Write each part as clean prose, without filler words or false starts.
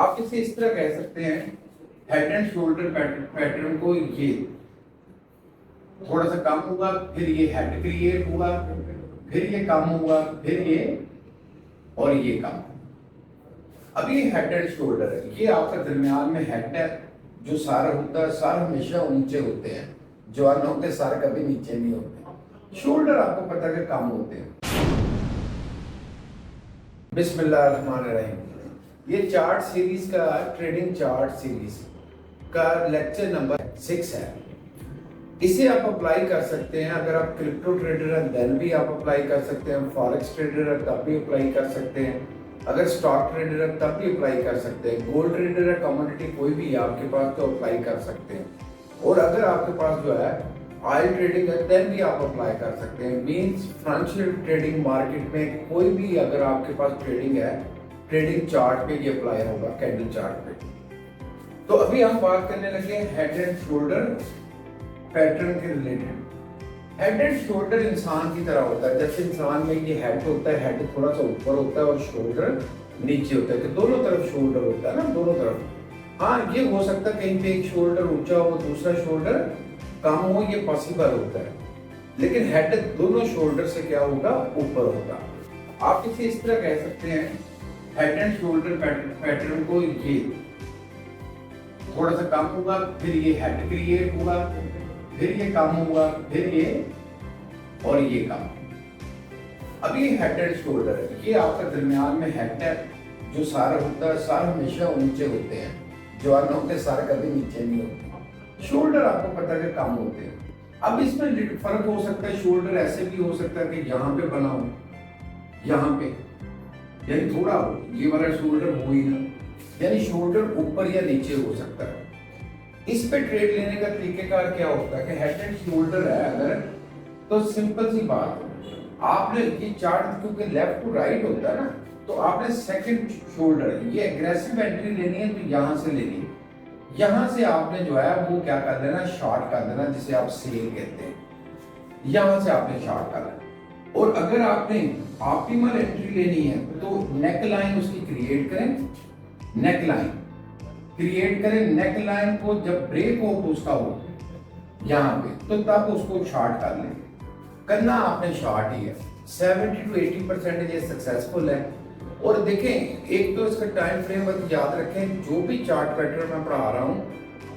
आप इसे इस तरह कह सकते हैं, हेड एंड शोल्डर पैटर्न को ये थोड़ा सा कम हुआ, फिर ये हेड क्रिएट हुआ, फिर ये कम हुआ, फिर ये और ये कम। अब ये हेड एंड शोल्डर है, ये आपका दरमियान में हेड है। जो सर होता है, सर हमेशा नीचे होते हैं, जवानों के सर कभी नीचे नहीं होते। शोल्डर आपको पता है कि कम होते हैं। बिस्मिल्लाहिर्रहमानिर्रहीम। ये चार्ट सीरीज का ट्रेडिंग चार्ट सीरीज का लेक्चर नंबर 6 है। इसे आप अप्लाई कर सकते हैं। अगर आप क्रिप्टो ट्रेडर हैं देन भी आप अप्लाई कर सकते हैं, फॉरेक्स ट्रेडर है तब भी अप्लाई कर सकते हैं, अगर स्टॉक ट्रेडर है तब भी अप्लाई कर सकते हैं, गोल्ड ट्रेडर है, कमोडिटी कोई भी आपके पास तो अप्लाई कर सकते हैं। और अगर आपके पास जो है ऑयल ट्रेडिंग है देन भी आप अप्लाई कर सकते हैं। मींस फाइनेंशियल ट्रेडिंग मार्केट में कोई भी अगर आपके पास ट्रेडिंग है, ट्रेडिंग चार्ट पे ये अप्लाई होगा, कैंडल चार्ट पे। तो अभी हम बात करने लगे हेड एंड शोल्डर पैटर्न के रिलेटेड। हेड एंड शोल्डर इंसान की तरह होता है। जैसे इंसान में ये हेड होता है, हेड थोड़ा सा ऊपर होता है और शोल्डर नीचे होता है, तो दोनों तरफ शोल्डर होता है ना, दोनों तरफ। हाँ, ये हो सकता है कहीं पे एक शोल्डर ऊंचा हो, दूसरा शोल्डर कम हो, ये पॉसिबल होता है। लेकिन हेड दोनों शोल्डर से क्या होगा, ऊपर होगा। आप इसे इस तरह कह सकते हैं, हेड एंड शोल्डर पैटर्न को ये थोड़ा सा कम हुआ, फिर ये हेड क्रिएट हुआ, फिर ये कम हुआ, फिर ये और ये कम। अब ये हेड एंड शोल्डर है, ये आपका दरमियान में हेड है। जो सर होता है, सर हमेशा ऊंचे होते हैं, जवानों के सर कभी नीचे नहीं होते। शोल्डर आपको पता है कि कम होते हैं। अब इसमें फर्क हो सकता है, शोल्डर ऐसे भी हो सकता है कि यहाँ पे बना हो, यहाँ पे, यानी थोड़ा हो, ये वाला शोल्डर हो ही ना, यानी शोल्डर ऊपर या नीचे हो सकता है। इस पे ट्रेड लेने का तरीकेकार क्या होता है कि हेड एंड शोल्डर है अगर, तो सिंपल सी बात है, आपने ये चार्ट क्योंकि लेफ्ट टू राइट होता है ना, तो आपने सेकंड शोल्डर ये एग्रेसिव एंट्री लेनी है तो यहां से लेनी है। यहां से आपने जो है वो क्या कर देना, शॉर्ट कर देना, जिसे आप सेल कहते हैं। यहां से आपने शॉर्ट कर लेना। और अगर आपने ऑप्टिमल एंट्री लेनी है तो नेक लाइन उसकी क्रिएट करें, नेक लाइन क्रिएट करें। नेक लाइन को जब ब्रेक आउट उसका हो यहाँ पे, तो तब उसको शॉर्ट कर लेंगे। करना आपने शॉर्ट ही है। 70 to 80% ये सक्सेसफुल है। और देखें, एक तो इसका टाइम फ्रेम याद रखें, जो भी चार्ट पैटर्न मैं पढ़ा रहा हूँ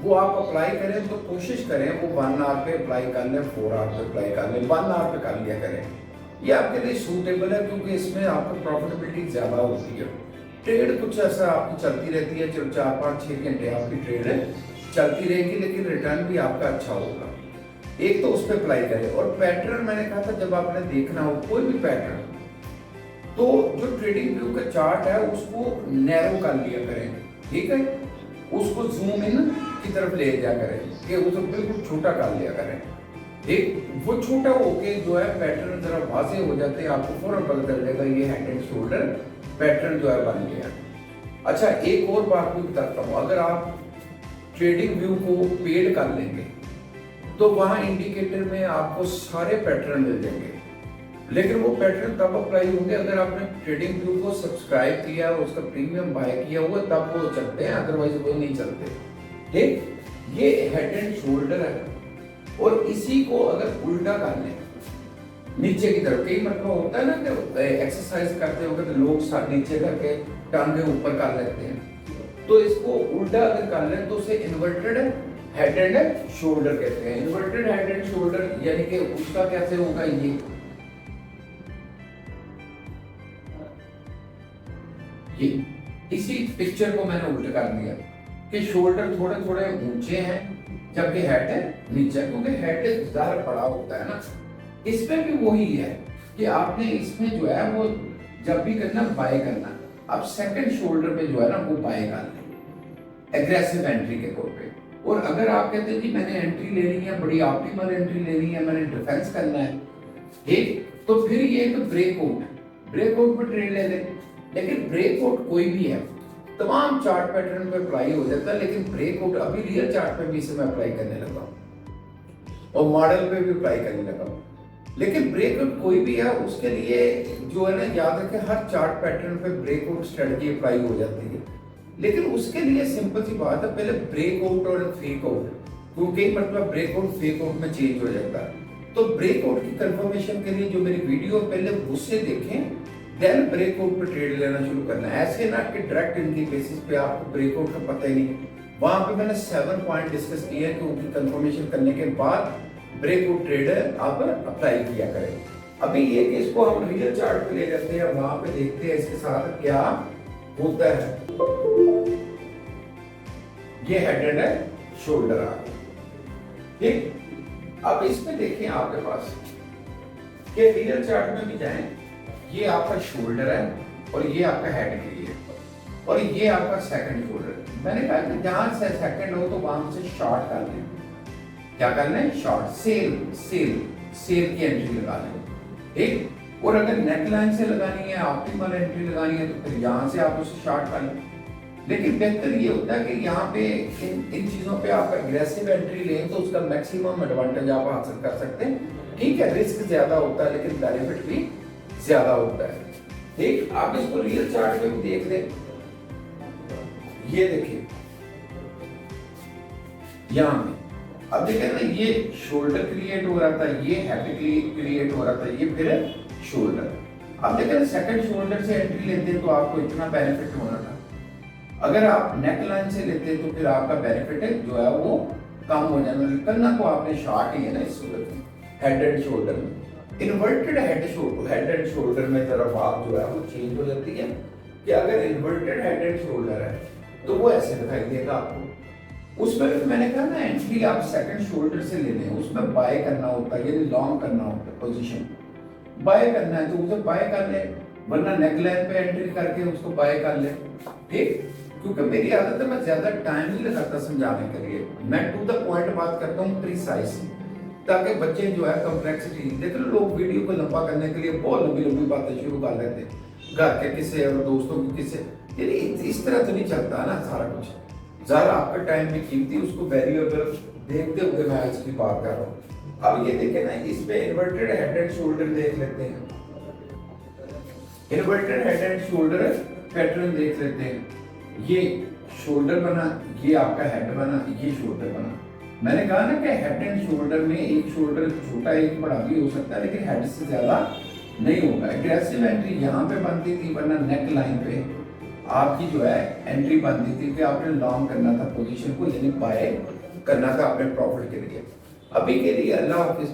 वो आप अप्लाई करें तो कोशिश करें वो 1 आवर पे अप्लाई कर लें, 4 आवर पे अप्लाई कर लें, 1 आवर पे कर लिया करें। ये आपके लिए सूटेबल है क्योंकि इसमें आपको प्रॉफिटेबिलिटी ज्यादा होती है। ट्रेड कुछ ऐसा आपकी चलती रहती है, 4-5-6 घंटे आपकी ट्रेड है चलती रहेगी, लेकिन रिटर्न भी आपका अच्छा होगा। एक तो उस पर अप्लाई करें। और पैटर्न मैंने कहा था, जब आपने देखना हो कोई भी पैटर्न, तो जो ट्रेडिंग व्यू का चार्ट है उसको नैरो कर लिया करें, ठीक है, उसको जूम इन की तरफ ले जा करें, कि उसको बिल्कुल छोटा कर लिया करें। एक वो छोटा होके जो है पैटर्न जरा वाज़ेह हो जाते हैं, आपको फौरन पता चल जाएगा ये हेड एंड शोल्डर पैटर्न जो है बन गया। अच्छा, एक और बात भी बताता हूँ, अगर आप ट्रेडिंग व्यू को पेड कर लेंगे तो वहां इंडिकेटर में आपको सारे पैटर्न मिल जाएंगे, लेकिन वो पैटर्न तब अप्लाई होंगे अगर आपने ट्रेडिंग व्यू को सब्सक्राइब किया, उसका प्रीमियम बाय किया हुआ, तब वो चलते हैं, अदरवाइज वो नहीं चलते। ठीक, ये हेड एंड शोल्डर है। और इसी को अगर उल्टा कर लें नीचे की तरफ, कई मतलब होता है ना कि एक्सरसाइज करते हो तो लोग साथ नीचे करके टांगे ऊपर कर लेते हैं, तो इसको उल्टा अगर कर लें तो उसे इन्वर्टेड हेड एंड शोल्डर कहते हैं। इन्वर्टेड हेड एंड शोल्डर यानी कि उसका कैसे होगा, ये इसी पिक्चर को मैंने उल्टा कर दिया कि शोल्डर थोड़े थोड़े ऊंचे हैं जबकि हेड नीचे, क्योंकि हेड ज्यादा बड़ा होता है ना। इसमें भी वही है कि आपने इसमें जो है वो जब भी करना बाय करना। अब सेकंड शोल्डर पे जो है ना वो बाय कर लें एग्रेसिव एंट्री के तौर पे। और अगर आप कहते हैं जी मैंने एंट्री लेनी है, बड़ी ऑप्टिमल एंट्री लेनी है, मैंने डिफेंस करना है, ठीक, तो फिर ये तो ब्रेकआउट पे ट्रेड ले लें। लेकिन ब्रेकआउट कोई भी है, तमाम चार्ट पैटर्न पे अप्लाई हो जाता है, लेकिन ब्रेकआउट अभी रियल चार्ट पे भी इसे मैं अप्लाई करने लगा हूँ और मॉडल पे भी अप्लाई करने लगा हूँ। लेकिन ब्रेकआउट कोई भी है उसके लिए जो है ना, याद रखें हर चार्ट पैटर्न पे ब्रेकआउट स्ट्रेटजी अप्लाई हो जाती है। लेकिन उसके लिए सिंपल सी बात है, पहले ब्रेकआउट और फेक आउट, क्योंकि मतलब ब्रेकआउट फेक आउट में चेंज हो जाता है। तो ब्रेकआउट की कंफर्मेशन के लिए जो मेरी वीडियो पहले उससे देखें, देन ब्रेकआउट पे ट्रेड लेना शुरू करना है। ऐसे ना कि डायरेक्ट इनकी बेसिस पे आपको ब्रेकआउट का पता ही नहीं। वहां पे मैंने 7 पॉइंट डिस्कस किए हैं कि उनकी कंफर्मेशन करने के बाद ब्रेकआउट ट्रेड आप अप्लाई किया करें। अभी ये कि इसको हम रियल चार्ट पे ले जाते हैं, वहां पे देखते हैं इसके साथ क्या होता है। ये हेड एंड शोल्डर आ गया, ठीक। अब इसमें देखें आपके पास कि रियल चार्ट में भी जाएं, ये आपका शोल्डर है और ये आपका हेड के लिए, और ये आपका सेकंड शोल्डर। मैंने कहा कि जहां से सेकंड हो तो वहां से शॉर्ट कर लें। क्या करना है? शॉर्ट, सेल सेल सेल की एंट्री लगा लें, ठीक। और अगर नेकलाइन से लगानी है, ऑप्टिमल एंट्री लगानी है, तो फिर यहाँ से आप उसे शॉर्ट कर लें। लेकिन बेहतर ये होता है कि यहाँ पे इन चीजों पे आप एग्रेसिव एंट्री लें तो उसका मैक्सिमम एडवांटेज आप हासिल कर सकते हैं। ठीक है, रिस्क ज्यादा होता है लेकिन बेनिफिट भी ज्यादा होता है, ठीक। आप इसको रियल चार्ट पे भी देख लें। ये देखिए यहाँ पे अब देखें ना, ये शोल्डर क्रिएट हो रहा था, ये हेड क्रिएट हो रहा था, ये फिर शोल्डर। अब देखें सेकंड शोल्डर से एंट्री लेते हैं तो आपको इतना बेनिफिट होना था। अगर आप नेक लाइन से लेते हैं तो फिर आपका बेनिफिट जो है वो कम हो जाना। करना तो आपने शॉर्ट ही है ना इस सूरत में, हेड एंड शोल्डर में। इन्वर्टेड हेड एंड शोल्डर में तरफ आप जो है वो चेंज हो जाती है कि अगर इन्वर्टेड हेड एंड शोल्डर है तो वो ऐसे दिखाई देगा आपको। उसमें भी मैंने कहा ना, एंट्री आप सेकंड शोल्डर से ले लें, उसमें बाय करना होता है, यानी लॉन्ग करना होता है, पोजीशन बाय करना है तो उसे बाय कर ले, वरना नेकलाइन पे एंट्री करके उसको बाय कर ले, ठीक। क्योंकि मेरी आदत है, मैं ज्यादा टाइम नहीं लगाता समझाने के लिए, मैं टू द पॉइंट बात करता हूँ, प्रिसाइज, ताकि बच्चे जो है कॉम्प्लेक्सिटी देख लो। लोग वीडियो को लंबा करने के लिए बहुत लंबी लंबी बातें शुरू कर लेते हैं, घर के किस्से और दोस्तों के किस्से, यानी इस तरह तो नहीं चलता है ना सारा कुछ। ज़रा आपका टाइम भी कीमती, उसको वेरिएबल देखते हुए मैं आज की बात कर रहा हूँ। अब ये देखें ना, इस पे इन्वर्टेड हेड एंड शोल्डर देख लेते हैं, inverted head and shoulder pattern देख लेते हैं। ये शोल्डर बना, ये आपका हेड बना, ये शोल्डर बना। मैंने कहा ना कि हेड एंड शोल्डर में एक शोल्डर छोटा एक बड़ा भी हो सकता है, लेकिन हेड से ज्यादा नहीं होगा। एग्रेसिव एंट्री यहाँ पे बनती थी, वरना नेक लाइन पे आपकी जो है एंट्री बनती थी कि आपने लॉन्ग करना था पोजीशन को, यानी बाय करना था अपने प्रॉफिट के लिए। अभी के लिए अल्लाह हाफिज।